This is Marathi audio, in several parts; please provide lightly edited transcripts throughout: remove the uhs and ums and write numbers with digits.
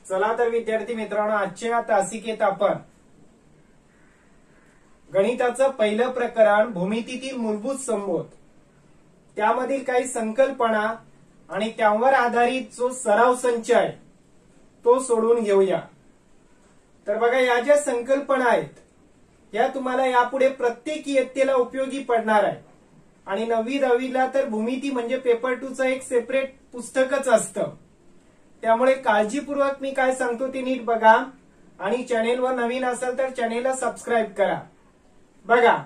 चला तर विद्यार्थी मित्रांनो, आजच्या तासिकेत आपण गणिताचं पहिलं प्रकरण भूमितीतील मूलभूत संबोध त्यामधील काही संकल्पना आणि त्यावर आधारित जो सराव संच आहे तो सोडून घेऊया। तर बघा, या ज्या संकल्पना आहेत या तुम्हाला यापुढे प्रत्येक इयत्तेला उपयोगी पडणार आहे आणि 9वी 10वीला तर भूमिती म्हणजे पेपर 2 चं एक सेपरेट पुस्तकच असतं। त्यामुळे काळजीपूर्वक मी काय सांगतो ते नीट बघा आणि चॅनेलवर नवीन असाल तर चॅनेलला सबस्क्राईब करा। बघा,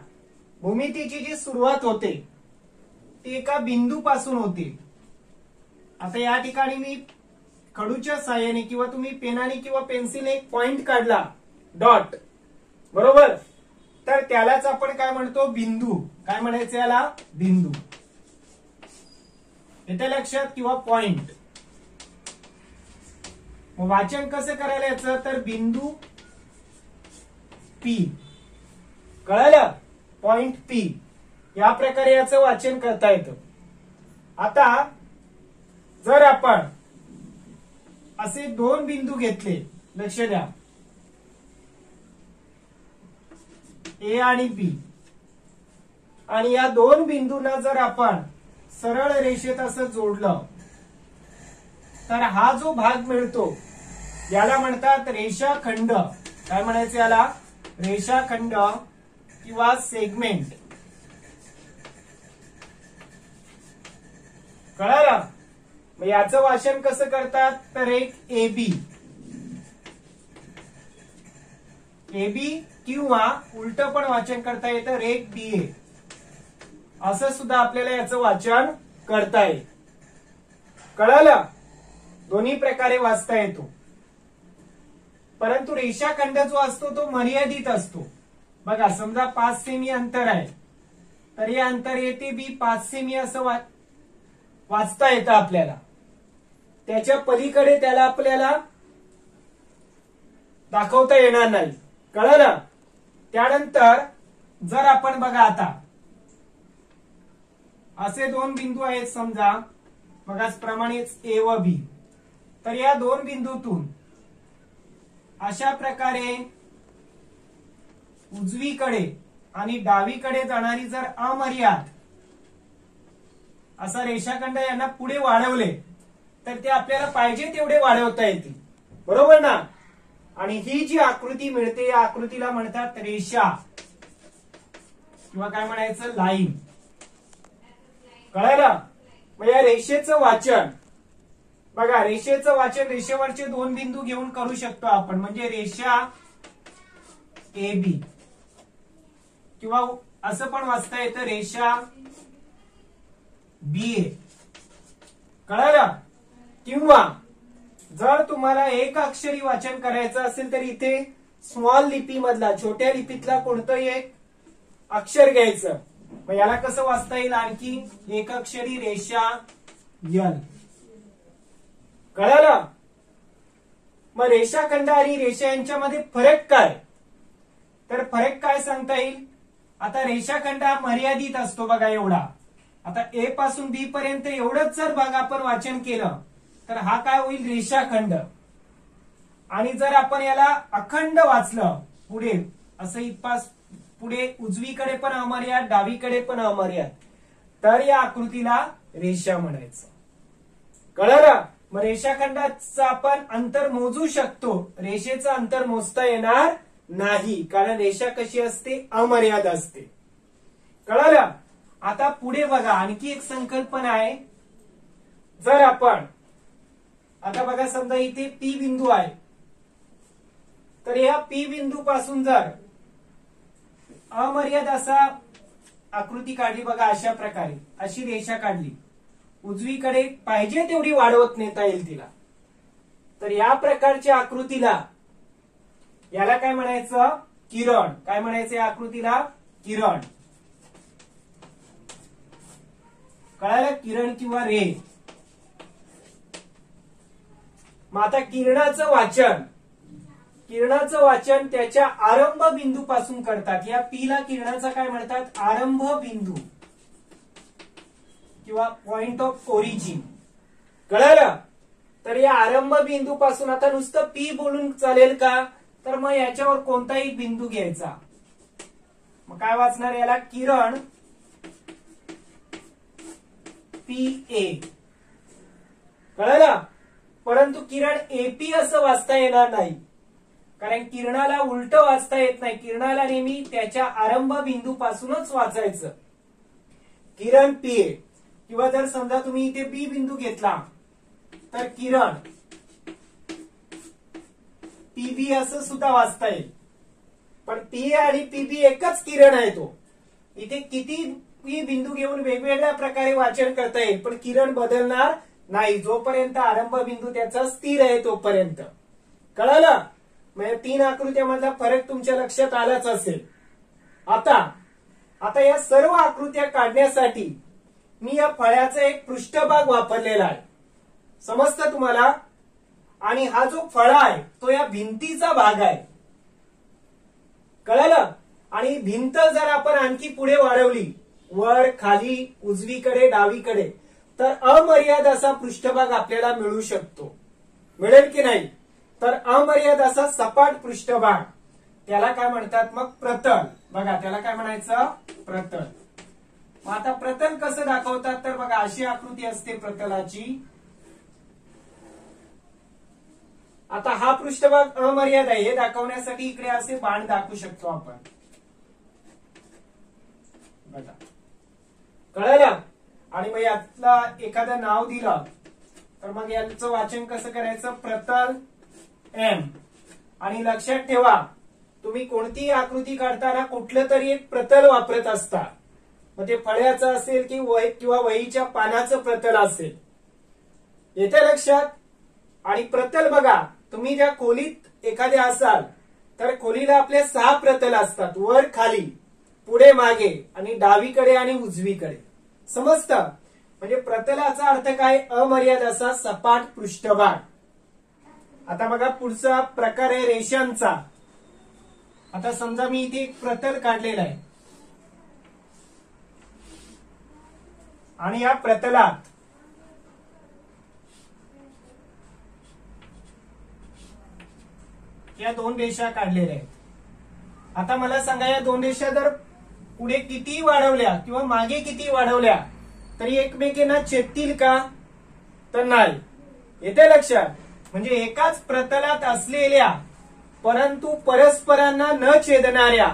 भूमितीची जी सुरुवात होते ती एका बिंदू पासून होते। आता या ठिकाणी मी खडूच्या साहाय्याने किंवा तुम्ही पेनाने किंवा पेन्सिलने एक पॉइंट काढला, डॉट, बरोबर, तर त्यालाच आपण काय म्हणतो, बिंदू। काय म्हणायचं याला, बिंदू। येते लक्षात, किंवा पॉइंट। वाचन कसं करायला याचं, तर बिंदू पी, कळलं, पॉइंट पी, या प्रकारे याचं वाचन करता येतं। आता जर आपण असे दोन बिंदू घेतले, लक्ष द्या, ए आणि बी, आणि या दोन बिंदूंना जर आपण सरळ रेषेत असं जोडलं तर हा जो भाग मिळतो याला म्हणतात रेषाखंड। काय म्हणायचं याला, रेषाखंड किंवा सेगमेंट। कळलं? मग याचं वाचन कसं करतात, तर एक एबी, एबी किंवा उलट पण वाचन करता येतं, रेख बीए, असं सुद्धा आपल्याला याचं वाचन करता येईल। कळलं? दोन्ही प्रकारे वाचता येतो, परंतु रेषाखंड जो असतो तो मर्यादित असतो। बघा, समजा 5 सेमी अंतर आहे तर हे अंतर येते बी 5 सेमी असं वाचता येतं आपल्याला। त्याच्या पलीकडे त्याला आपल्याला दाखवता येणार नाही। कळलं? त्यानंतर जर आपण बघा, आता असे दोन बिंदू आहेत समजा, बघा प्रमाणेच ए व बी, तर या दोन बिंदूतून अशा प्रकारे उजवीकडे आणि डावीकडे जाणारी जर अमर्याद असा रेषाखंड यांना पुढे वाढवले तर ते आपल्याला पाहिजे तेवढे वाढवता येतील, बरोबर ना। आणि ही जी आकृती मिळते या आकृतीला म्हणतात रेषा किंवा काय म्हणायचं, लाईन। कळलं? मग या रेषेचं वाचन बघा, रेषेचं वाचन रेषेवरचे दोन बिंदू घेऊन करू शकतो आपण, म्हणजे रेषा ए बी, किंवा असं पण वाचता येतं रेषा बी ए। कळलं? किंवा जर तुम्हाला एक अक्षरी वाचन करायचं असेल तर इथे स्मॉल लिपी मधला, छोट्या लिपीतला कोणतंही एक अक्षर घ्यायचं। मग याला कसं वाचता येईल, आणखी एक अक्षरी रेषा यल। कळलं? मग रेषाखंड आणि रेषा यांच्यामध्ये फरक काय, तर फरक काय सांगता येईल। आता रेषाखंड हा मर्यादित असतो, बघा एवढा। आता ए पासून बी पर्यंत एवढंच जर भाग आपण वाचन केलं तर हा काय होईल, रेषाखंड। आणि जर आपण याला अखंड वाचलं पुढे असं इथपास पुढे उजवीकडे पण अमर्याद, डावीकडे पण अमर्याद, तर या आकृतीला रेषा म्हणायचं। कळलं? मग रेषाखंडाचं आपण अंतर मोजू शकतो, रेषेचं अंतर मोजता येणार नाही, कारण रेषा कशी असते, अमर्याद असते। कळलं? आता पुढे बघा, आणखी एक संकल्पना आहे। जर आपण आता बघा, समजा इथे पी बिंदू आहे, तर या पी बिंदू पासून जर अमर्याद असा आकृती काढली, बघा अशा प्रकारे अशी रेषा काढली, उजवीकडे पाहिजे तेवढी वाढवत नेता येईल तिला, तर या प्रकारच्या आकृतीला याला काय म्हणायचं, किरण। काय म्हणायचं या आकृतीला, किरण। कळालं? किरण किंवा रे। मग आता किरणाचं वाचन त्याच्या आरंभ बिंदू पासून करतात। या पी ला किरणाचा काय म्हणतात, आरंभ बिंदू किंवा पॉइंट ऑफ ओरिजिन। कळालं? तर या आरंभ बिंदू पासून आता नुसतं पी बोलून चालेल का, तर मग याच्यावर कोणताही बिंदू घ्यायचा. मग काय वाचणार याला, किरण पी ए. कळलं. परंतु किरण एपी असं वाचता येणार नाही, कारण किरणाला उलट वाचता येत नाही. किरणाला नेहमी त्याच्या आरंभ बिंदू पासूनच वाचायचं. किरण पी ए, किंवा जर समजा तुम्ही इथे बी बिंदू घेतला तर किरण पीबी असं सुद्धा वाचता येईल. पण पी आणि पीबी एकच किरण आहे. तो इथे किती बिंदू घेऊन वेगवेगळ्या प्रकारे वाचन करता येईल, पण किरण बदलणार नाही जोपर्यंत आरंभ बिंदू त्याचा स्थिर आहे तोपर्यंत. कळलं. म्हणजे 3 आकृत्यामधला फरक तुमच्या लक्षात आलाच असेल. आता या सर्व आकृत्या काढण्यासाठी मी या फळ्याचा एक पृष्ठभाग वापरलेला आहे. समजतं तुम्हाला. आणि हा जो फळा आहे तो या भिंतीचा भाग आहे. कळलं. आणि भिंत जर आपण आणखी पुढे वाढवली, वर खाली उजवीकडे डावीकडे, तर अमर्याद असा पृष्ठभाग आपल्याला मिळू शकतो. मिळेल की नाही. तर अमर्याद असा सपाट पृष्ठभाग, त्याला काय म्हणतात मग, प्रतल. बघा त्याला काय म्हणायचं, प्रतल. मग आता प्रतल कसं दाखवतात, तर बघा अशी आकृती असते प्रतलाची. आता हा पृष्ठभाग अमर्याद आहे हे दाखवण्यासाठी इकडे असे बाण दाखवू शकतो आपण. बघा. कळलं. आणि मग यातला एखादं नाव दिलं तर मग याचं वाचन कसं करायचं, प्रतल एम. आणि लक्षात ठेवा, तुम्ही कोणतीही आकृती काढताना कुठलं तरी एक प्रतल वापरत असता. मग ते फळ्याचं असेल किंवा वहीच्या पानाचं प्रतल असेल. येते लक्षात. आणि प्रतल बघा, तुम्ही ज्या खोलीत एखाद्या असाल तर खोलीला आपले 6 प्रतल असतात. वर खाली पुढे मागे आणि डावीकडे आणि उजवीकडे. समजतं. म्हणजे प्रतलाचा अर्थ काय, अमर्याद असा सपाट पृष्ठभाग. आता बघा पुढचा प्रकार आहे रेषांचा. आता समजा मी इथे एक प्रतल काढलेला आहे आणि या प्रतलात या 2 रेषा काढलेल्या आहेत. आता मला सांगा, या 2 रेषा जर पुढे किती वाढवल्या किंवा मागे किती वाढवल्या तरी एकमेकींना छेदतील का, तर नाही. येते लक्षात. म्हणजे एकाच प्रतलात असलेल्या परंतु परस्परांना न छेदणाऱ्या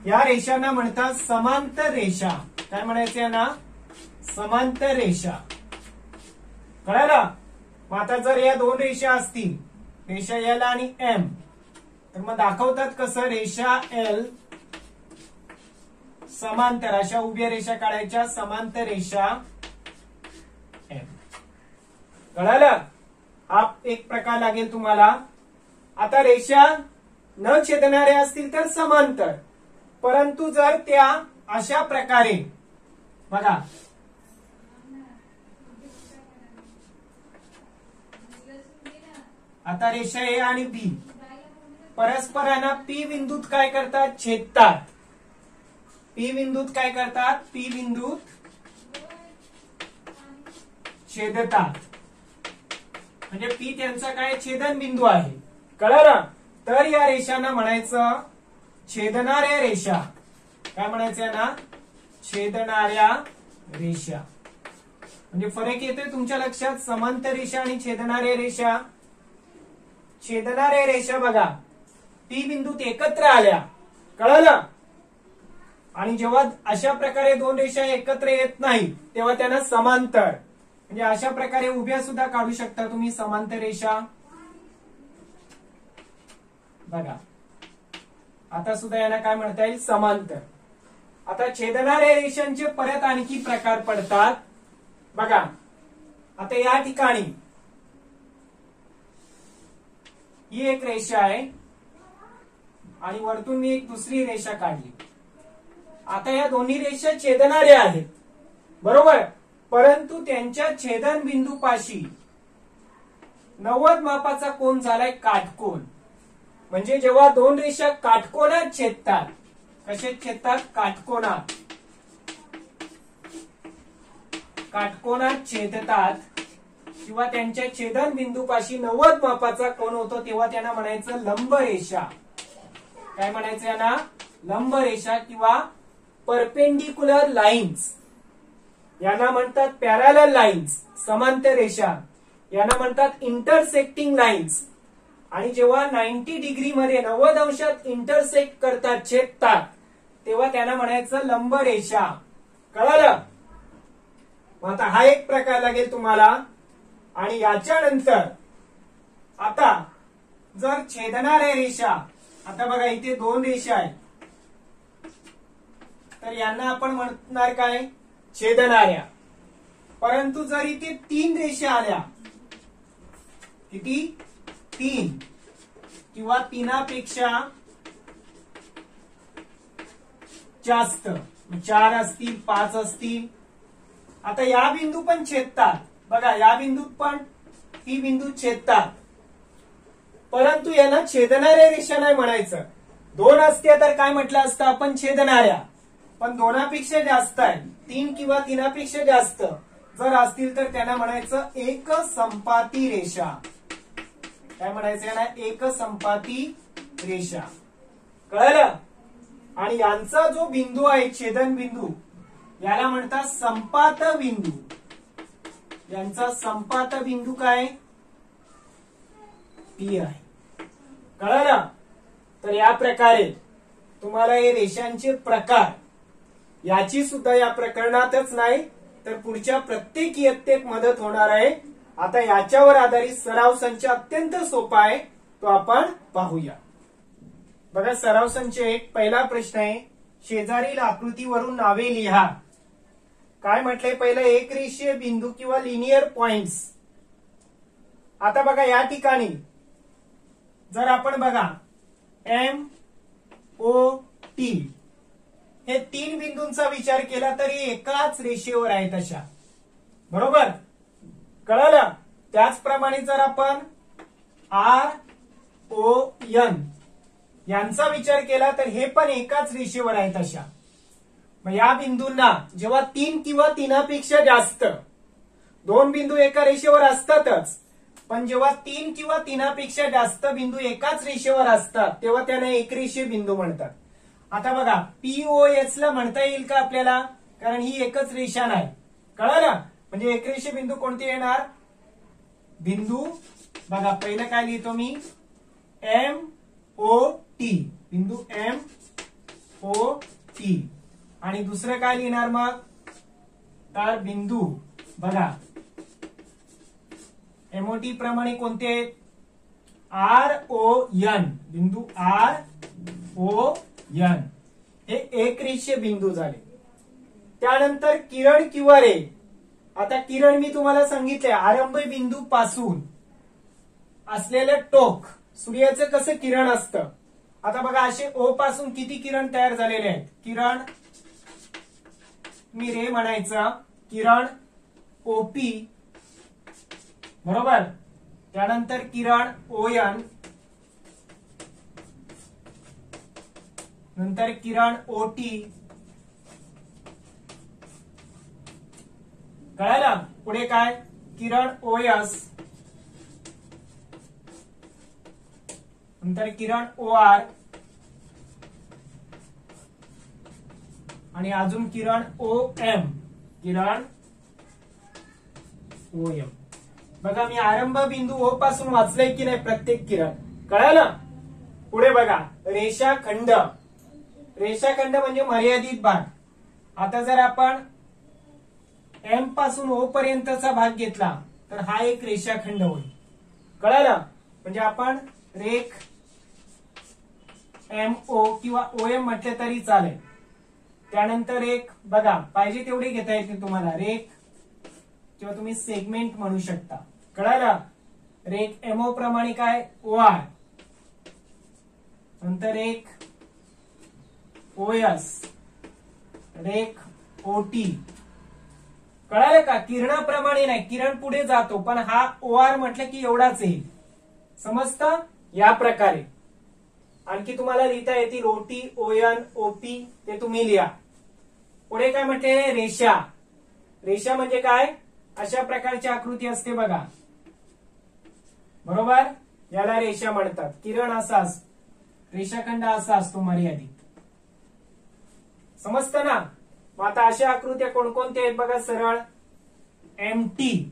या रेषांना म्हणतात समांतर रेषा. काय म्हणायचं यांना, समांतर रेषा. कळलं. मग आता जर या 2 रेषा असतील, रेषा एल आणि एम, तर मग दाखवतात कसं, रेषा एल समांतर, अशा उभ्या रेषा काढायच्या, समांतर रेषा एम. कळलं. हा एक प्रकार लागेल तुम्हाला. आता रेषा न छेदणाऱ्या असतील तर समांतर, परंतु जर त्या अशा प्रकारे बघा, आता रेषा ए आणि बी परस्परांना पी बिंदूत काय करतात, छेदतात. पी बिंदूत काय करतात, पी बिंदूत छेदतात. म्हणजे पी त्यांचा काय छेदन बिंदू आहे. कळलं. तर या रेषांना म्हणायचं छेदणाऱ्या रेषा. काय म्हणायचं ना, छेदणाऱ्या रेषा. म्हणजे फरक येतोय तुमच्या लक्षात, समांतर रेषा आणि छेदणाऱ्या रेषा. छेदणाऱ्या रेषा बघा पी बिंदूत एकत्र आल्या. कळलं. आणि जेव्हा अशा प्रकारे 2 रेषा एकत्र येत नाही तेव्हा त्यांना समांतर, म्हणजे अशा प्रकारे उभ्या सुद्धा काढू शकता तुम्ही समांतर रेषा. बघा आता सुद्धा यांना काय म्हणता येईल, समांतर. आता छेदणाऱ्या रेषांचे परत आणखी प्रकार पडतात. बघा आता या ठिकाणी ही एक रेषा आहे आणि वरतून मी एक दुसरी रेषा काढली. आता या दोन्ही रेषा छेदणाऱ्या आहेत, बरोबर. परंतु त्यांच्या छेदन बिंदूपाशी 90 मापाचा कोन झालाय काटकोन. म्हणजे जेव्हा 2 रेषा काटकोनात छेदतात, कसे छेदतात, काटकोनात. काटकोनात छेदतात किंवा त्यांच्या छेदन बिंदूपाशी 90 मापाचा कोन होतो तेव्हा त्यांना म्हणायचं लंब रेषा. काय म्हणायचं यांना? लंब रेषा किंवा परपेंडिक्युलर लाईन्स. यांना म्हणतात पॅरलल लाईन्स, समांतर रेषा. यांना म्हणतात इंटरसेक्टिंग लाईन्स. आणि जेव्हा 90 डिग्री मध्ये 90 अंशात इंटरसेक्ट करतात, छेदतात, तेव्हा त्यांना म्हणायचं लंब रेषा. कळालं? आता हा एक प्रकार लागेल तुम्हाला. आणि याच्यानंतर आता जर छेदणाऱ्या रेषा, आता बघा इथे 2 रेषा आहेत, तर यांना आपण म्हणणार काय? छेदणाऱ्या. परंतु जर इथे 3 रेषा आल्या, किती? 3 किंवा 3पेक्षा जास्त, 4 असतील, 5 असतील. आता या बिंदू पण छेदतात बघा, या बिंदूत पण ही बिंदू छेदतात, परंतु यांना छेदणाऱ्या रेषा नाही म्हणायचं. 2 असते तर काय म्हटलं असतं आपण? छेदणाऱ्या. पण 2पेक्षा जास्त आहे, 3 किंवा 3पेक्षा जास्त जर असतील तर त्यांना म्हणायचं एक संपाती रेषा. काय म्हणायचं याला? एक संपाती रेषा. कळलं? आणि यांचा जो बिंदू आहे छेदन बिंदू, याला म्हणतात संपात बिंदू. यांचा संपात बिंदू काय? पी आहे. कळलं? तर या प्रकारे तुम्हाला हे रेषांचे प्रकार, याची सुद्धा या प्रकरणातच नाही तर पुढच्या प्रत्येक इयत्तेत मदत होणार आहे. आता याच्यावर आधारित सराव संच अत्यंत सोपा आहे, तो आपण पाहूया. बघा सराव संच एक पहिला प्रश्न आहे, शेजारील आकृतीवरून नावे लिहा. काय म्हटलंय? पहिलं एकरेषीय बिंदू किंवा लिनियर पॉइंट्स. आता बघा या ठिकाणी जर आपण बघा MOT हे 3 बिंदूंचा विचार केला तरी एकाच रेषेवर आहेत अशा. बरोबर? कळलं? त्याचप्रमाणे जर आपण RON यांचा विचार केला तर हे पण एकाच रेषेवर आहेत अशा. मग या बिंदूंना जेव्हा 3 किंवा 3पेक्षा जास्त, 2 बिंदू एका रेषेवर असतातच, पण जेव्हा 3 किंवा 3पेक्षा जास्त बिंदू एकाच रेषेवर असतात तेव्हा त्यांना एकरेषीय बिंदू म्हणतात. आता बघा POS ला म्हणता येईल का आपल्याला? कारण ही एकच रेषा नाही. कळलं? म्हणजे एकरेषीय बिंदू कोणते येणार? बिंदू बघा पहिलं काय लिहितो मी? MOT. बिंदू MOT. आणि दुसरं काय लिहिणार मग? तर बिंदू बघा MOT प्रमाणे कोणते आहेत? RON. बिंदू RON हे एकरेषीय बिंदू झाले. त्यानंतर किरण किंवा रे. आता किरण मी तुम्हाला सांगितले आरंभ बिंदू पासून असलेलं टोक, सूर्याचं कसं किरण असतं. आता बघा असे O पासून किती किरण तयार झालेले आहेत? किरण मी रे म्हणायचं, किरण OP, बरोबर. त्यानंतर किरण ON, नंतर किरण OT. कळालं? पुढे काय? किरण OS, नंतर किरण OR आणि अजून किरण OM. किरण OM. बघा मी आरंभ बिंदू O पासून वाचलंय की नाही प्रत्येक किरण? कळालं? पुढे बघा रेषाखंड. रेषाखंड म्हणजे मर्यादित भाग. आता जर आपण M पासून O पर्यंतचा भाग घेतला तर हा एक रेषाखंड होईल. कळालं? म्हणजे आपण रेख MO किंवा OM म्हटले तरी चालेल. त्यानंतर एक बघा पाहिजे तेवढे घेता येते तुम्हाला, रेख किंवा तुम्ही सेगमेंट म्हणू शकता. कळालं? रेख MO प्रमाणे काय? OR, नंतर एक OS, रेख OT. कळालं का? किरणाप्रमाणे नाही, किरण पुढे जातो, पण हा OR म्हटलं की एवढाच येईल. समजतं? या प्रकारे आणखी तुम्हाला लिहिता येतील OT, ON, OP, ते तुम्ही लिहा. पुढे काय म्हटले? रेषा. रेषा म्हणजे काय? अशा प्रकारची आकृती असते बघा, बरोबर, याला रेषा म्हणतात. किरण असा असतो, रेषाखंड असा असतो मर्यादित. समजतं ना? मग आता अशा आकृत्या कोणकोणत्या आहेत बघा सरळ. एमटी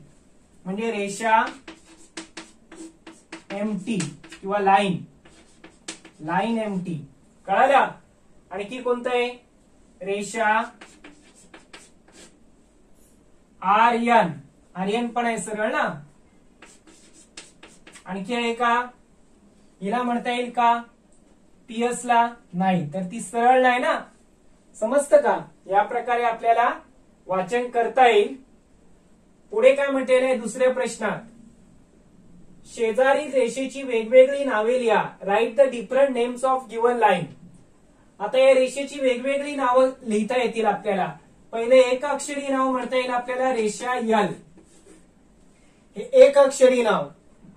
म्हणजे रेषा, एमटी किंवा लाईन, लाईन एमटी, कळालं? आणखी कोणतं आहे? रेषा आर्यन, आर्यन पण आहे सरळ ना. आणखी आहे का? हिला म्हणता येईल का पीएस ला? नाही, तर ती सरळ नाही ना. समजतं का? या प्रकारे आपल्याला वाचन करता येईल. पुढे काय म्हटलेलं आहे दुसऱ्या प्रश्नात, शेजारी रेषेची वेगवेगळी नावे लिहा. Write the different names of given line. आता या रेषेची वेगवेगळी नावं लिहिता येतील आपल्याला. पहिले एक अक्षरी नाव म्हणता येईल आपल्याला, रेषा यल, हे एक अक्षरी नाव.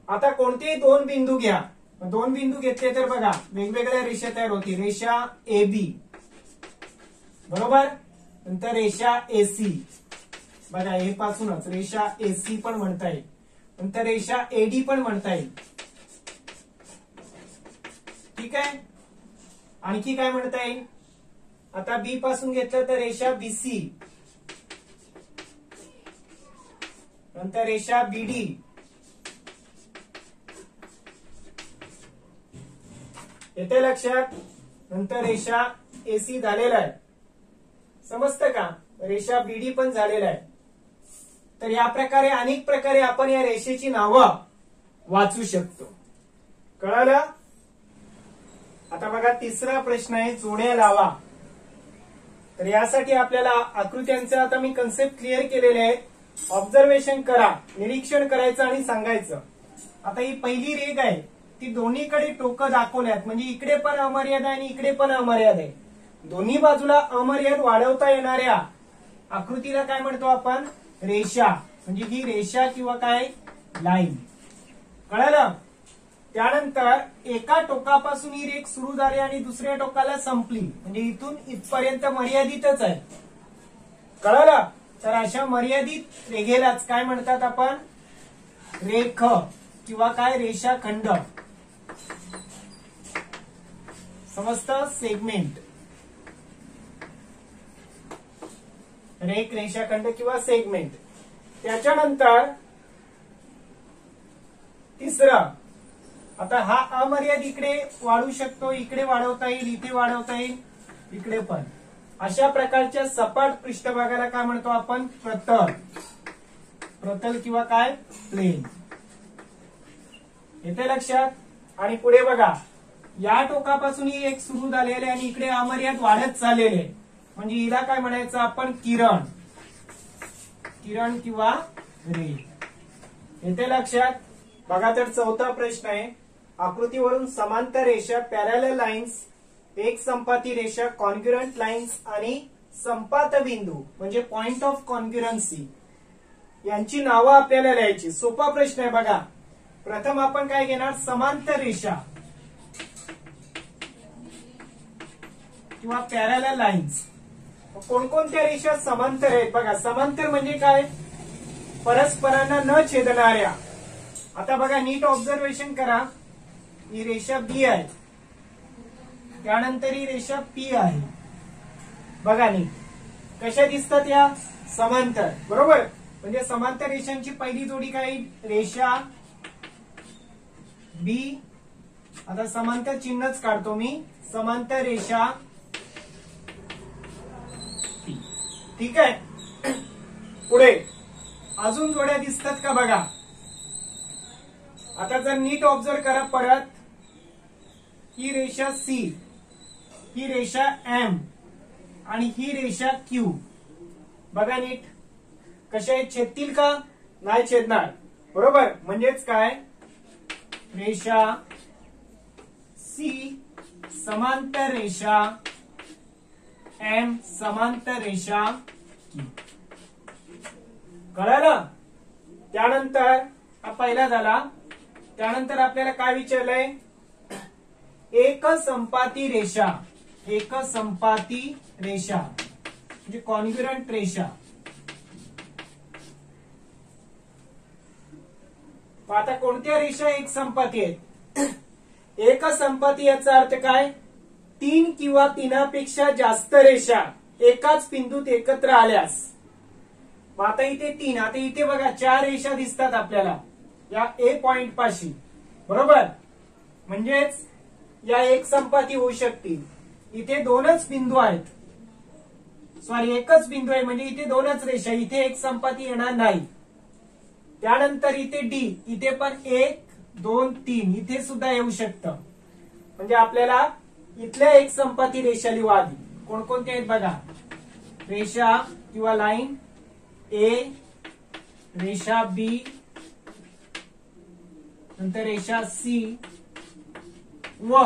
आता कोणतेही दोन बिंदू घ्या, दोन बिंदू घेतले तर बघा वेगवेगळ्या रेषा तयार होतील. रेषा एबी, बरोबर, नंतर रेषा एसी, बघा ए पासूनच रेषा एसी पण म्हणता येईल, नंतर रेषा एडी पण म्हणता येईल. ठीक आहे. आणखी काय म्हणता येईल? आता बी पासून घेतलं तर रेषा बीसी, नंतर रेषा बीडी, येते लक्षात? नंतर रेषा एसी झालेला आहे. समजतं का? रेषा बीडी पण झालेला आहे. तर या प्रकारे अनेक प्रकारे आपण या रेषेची नावं वाचू शकतो. कळालं? आता बघा तिसरा प्रश्न आहे, जोड्या लावा. तर यासाठी आपल्याला आकृत्यांचं आता मी कन्सेप्ट क्लिअर केलेले आहे. ऑब्झर्वेशन करा, निरीक्षण करायचं आणि सांगायचं. आता ही पहिली रेघ आहे, ती दोन्हीकडे टोकं दाखवल्यात, म्हणजे इकडे पण अमर्याद आहे आणि इकडे पण अमर्याद आहे. दोन्ही बाजूला अमर्याद वाढवता येणाऱ्या आकृतीला काय म्हणतो आपण? रेषा. म्हणजे ही रेषा किंवा काय? लाईन. कळालं? त्यानंतर एका टोकापासून ही रेख सुरू झाली आणि दुसऱ्या टोकाला संपली, म्हणजे इथून इथपर्यंत मर्यादितच आहे. कळालं? तर अशा मर्यादित रेघेलाच काय म्हणतात आपण? रेख किंवा काय? रेषाखंड. समजतं? सेगमेंट. रेख, रेषाखंड किंवा सेगमेंट. त्याच्यानंतर तिसरं, आता हा अमर्याद इकडे वाढू शकतो, इकडे वाढवता येईल, इथे वाढवता येईल, इकडे पण. अशा प्रकारच्या सपाट पृष्ठभागाला काय म्हणतो आपण? प्रतल. प्रतल किंवा काय? प्लेन. येते लक्षात? आणि पुढे बघा, या टोकापासून ही एक सुरू झालेले आणि इकडे अमर्याद वाढत चाललेले, म्हणजे हिला काय म्हणायचं आपण? किरण. किरण किंवा रे. येते लक्षात? बघा, तर चौथा प्रश्न आहे, आकृतीवरून समांतर रेषा, पॅरलल लाईन्स, एक संपाती रेषा, कॉन्ग्रुएंट लाईन्स आणि संपात बिंदू म्हणजे पॉइंट ऑफ कॉन्ग्रुएन्सी यांची नावं आपल्याला लिहायची. सोपा प्रश्न आहे बघा. प्रथम आपण काय घेणार? समांतर रेषा किंवा पॅरलल लाईन्स. कोणकोणत्या रेषा समांतर आहेत बघा. समांतर म्हणजे काय? परस्परांना न छेदणाऱ्या. आता बघा, नीट ऑब्झर्वेशन करा. ही रेषा बी आहे, त्यानंतर ही रेषा पी आहे. बघा नीट, कशा दिसतात या? समांतर. बरोबर, म्हणजे समांतर रेषांची पहिली जोडी काय? रेषा बी. आता समांतर चिन्हच काढतो मी. समांतर रेषा पी. ठीक आहे. पुढे अजून जोड्या दिसतात का बघा. आता जर नीट ऑब्झर्व करा परत, ही रेषा सी, ही रेषा एम आणि ही रेषा क्यू. बघा नीट, कशा आहेत? छेदतील का? नाही छेदणार. बरोबर, म्हणजेच काय? रेषा सी समांतर रेषा एम समांतर रेषा क्यू. कळालं? त्यानंतर हा पहिला झाला. त्यानंतर आपल्याला काय विचारलंय? एक संपाती रेषा. एक संपाती रेषा म्हणजे कॉन्ग्रुएंट रेषा. आता कोणत्या रेषा एक संपाती आहेत? एक संपाती याचा अर्थ काय? 3 किंवा 3पेक्षा जास्त रेषा एकाच बिंदूत एकत्र आल्यास. आता इथे 3, आता इथे बघा 4 रेषा दिसतात आपल्याला या ए पॉइंट पाशी, बरोबर? म्हणजेच या एक संपाती होऊ शकतील. इथे 2च बिंदू आहेत, सॉरी एकच बिंदू आहे, म्हणजे इथे 2च रेषा, इथे एक संपाती येणार नाही. त्यानंतर इथे डी, इथे पण 1 2 3 इथे सुद्धा येऊ शकतं. म्हणजे आपल्याला इथल्या एक संपाती रेषा लिहू आधी. कोणकोणत्या आहेत बघा? रेषा किंवा लाईन ए, रेषा बी, नंतर रेषा सी व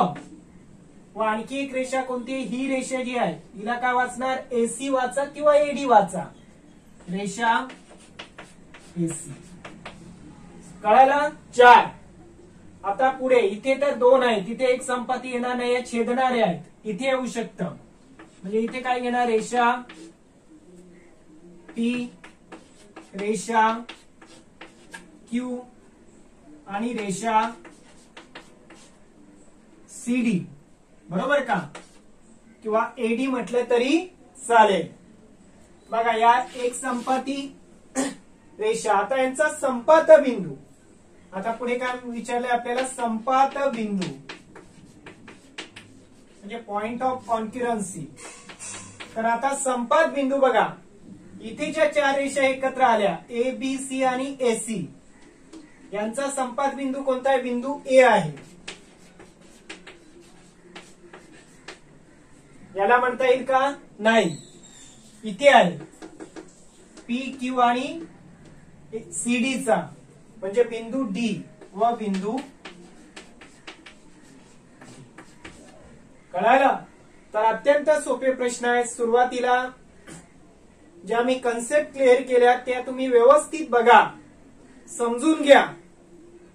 आणखी एक रेषा कोणती? ही रेषा जी आहे हिला काय वाचणार? एसी वाचा किंवा एडी वाचा. रेषा एसी. कळालं? 4. आता पुढे इथे तर 2 आहेत, तिथे एक संपाती येणार नाही, छेदणारे आहेत, इथे येऊ शकतं. म्हणजे इथे काय घेणार? रेषा पी, रेषा क्यू आणि रेषा सीडी, बरोबर का? किंवा एडी म्हटलं तरी चालेल. बघा या एक संपाती रेषा. आता यांचा संपात बिंदू. आता पुढे काय विचारलंय आपल्याला? संपात बिंदू म्हणजे पॉइंट ऑफ कॉन्क्युरन्सी. तर आता संपात बिंदू बघा, इथे ज्या 4 रेषा एकत्र आल्या ए बी सी आणि एसी, यांचा संपात बिंदू कोणता आहे? बिंदू ए आहे. याला म्हणता येईल का? नाही. इथे आहे पी क्यू आणि सीडीचा, म्हणजे बिंदू डी व बिंदू. कळालं? तर अत्यंत सोपे प्रश्न आहेत. सुरुवातीला ज्या मी कन्सेप्ट क्लिअर केल्या त्या तुम्ही व्यवस्थित बघा, समजून घ्या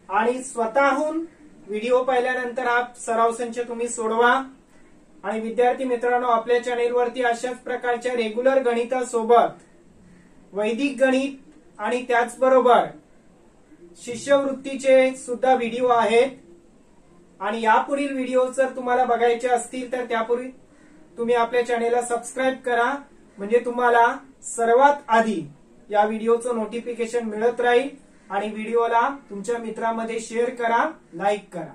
आणि स्वतःहून व्हिडिओ पाहिल्यानंतर हा सराव संच तुम्ही सोडवा. आणि विद्यार्थी मित्रांनो, आपल्या चॅनेलवरती अशाच प्रकारच्या रेग्युलर गणितासोबत वैदिक गणित आणि त्याचबरोबर शिष्यवृत्तीचे सुद्धा व्हिडिओ आहेत. आणि यापुढील व्हिडिओ जर तुम्हाला बघायचे असतील तर त्यापूर्वी तुम्ही आपल्या चॅनेलला सबस्क्राईब करा, म्हणजे तुम्हाला सर्वात आधी या व्हिडिओचं नोटिफिकेशन मिळत राहील. आणि व्हिडिओला तुमच्या मित्रांमध्ये शेअर करा, लाईक करा.